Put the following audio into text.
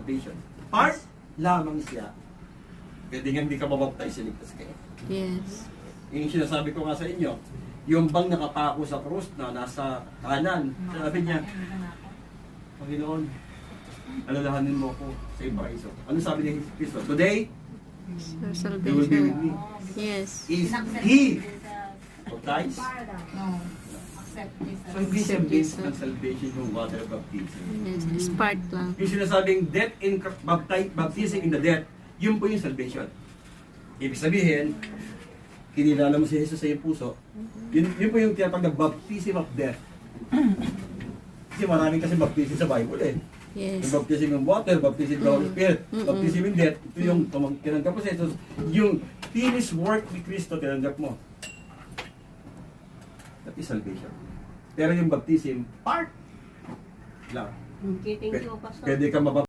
salvation. Part lamang siya. Pwede nga hindi ka mabaptize, iligtas kayo. Yes. Yung sinasabi ko nga sa inyo, yung bang nakapako sa krus na nasa kanan, sabi niya, Panginoon, alalahanin mo ko sa paraiso. Ano sabi ni Kristo? Today, So, you will be with me. salvation. Yes. Is He baptized? No. Accept Jesus. So, hindi siya based ng salvation ng water baptism. Yes. Spark lang. Yung sinasabing death in baptism in the death, yun po yung salvation. Ibig sabihin, kinilala mo si Jesus sa iyong puso, yun po yung tinatawag na baptism of death. Kasi maraming kasi baptism sa Bible eh. Yes. Yung baptism ng water, baptism ng Holy Spirit, baptism in death, ito yung tinanggap mo sa Jesus, yung finished work ni Kristo, tinanggap mo. That is salvation. Pero yung baptism, part lang. Okay, thank you, Pastor. Pwede ka